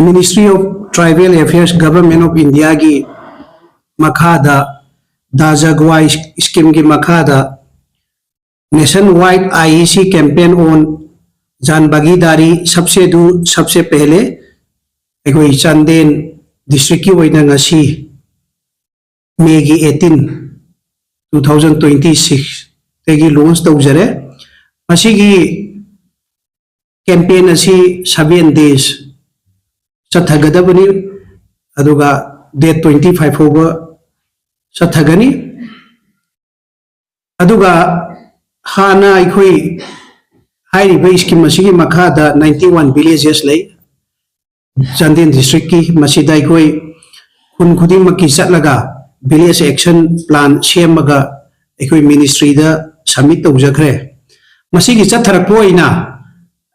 Ministry of Tribal Affairs Government of India की मखादा दाजगवा scheme की मखादा nationwide IEC campaign on Jan Bhagidari सबसे पहले अखोई चांदेन डिस्ट्रिक्ट की वैना ngasi May 18 2026 तेगी लॉन्च तौजरे मसीगी कैंपेन असी 7 days चथगदबनी अदुगा डेट 25 होगा चथगनी अदुगा हाना अखोई हाइरिबे स्कीम मसीगी मखादा 91 villages लई चांदेन डिस्ट्रिक्ट की मसीदा अखोई खुन खुदिंग मकी चटलगा विलेज एक्शन प्लान सेमगा अखोई मिनिस्ट्री दा सबमिट तौजखरे मसीगी चथरपोइना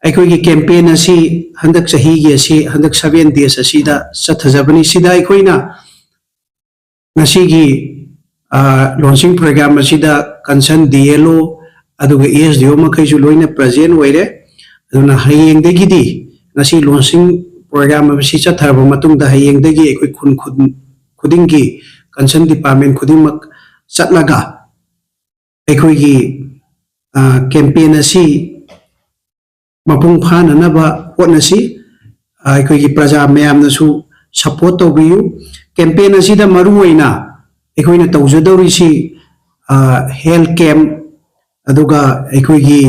अखोई की कैंपेन असी हंदक सही की हंदक 7 days असीदा चथजबनी सिदा अखोइना नसीगी लॉन्चिंग प्रोग्राम असीदा कंसर्न DLO अदुगा ASDO मखैसु लोइना प्रेजेंट ओइरे अदुना हयेंगदगिदी नसी लॉन्चिंग प्रोग्राम असी चथरब मतुंगदा हयेंगदगी अखोई खुदिंगी कंसर्न डिपार्टमेंट खुदिंगमक चटलगा अखोई की कैंपेन असी मपुंग फाननबा होटनसी अखोई की प्रजा मयामनसु सपोर्ट तौबियु कैंपेन असीदा मरुओइना अखोइना तौजदौरिसी हेल्थ कैम्प अदुगा अखोई की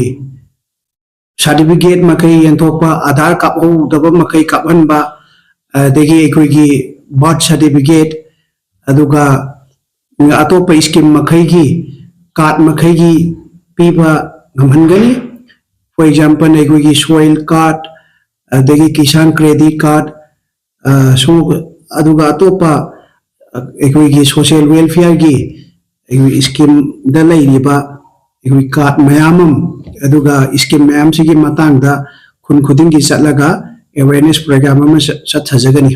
सर्टिफिकेट मखै यंथोपा आधार कापहौदबा मखै कापहनबा अदगी अखोई की बर्थ सर्टिफिकेट अदुगा अतोपा स्कीम मखै की कार्ड मखै की पीबा ngамहनगनी फॉर एग्जांपल अखोई की सोइल कार्ड अदगी किसान क्रेडिट कार्ड सो अदुगा अतोपा अखोई की सोशल वेलफेयर की स्कीम दा लैरिबा अखोई कार्ड मयामम अदुगा स्कीम मयाम सिगी मतंगदा खुन खुदिंग की चटलगा अवेयरनेस प्रोग्राम अमा चथजगनी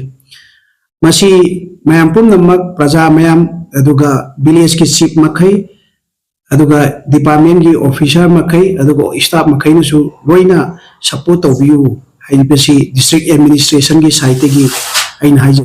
मसी मयाम पुनमक प्रजा मयाम अदुगा विलेज की चीफ मखै अदुगा डिपार्टमेंट की ऑफिसर मखै अदुगा स्टाफ मखैनसु लोइना सपोर्ट तौबियु हाइबसी डिस्ट्रिक्ट एडमिनिस्ट्रेशन की साइट की आइन हाइज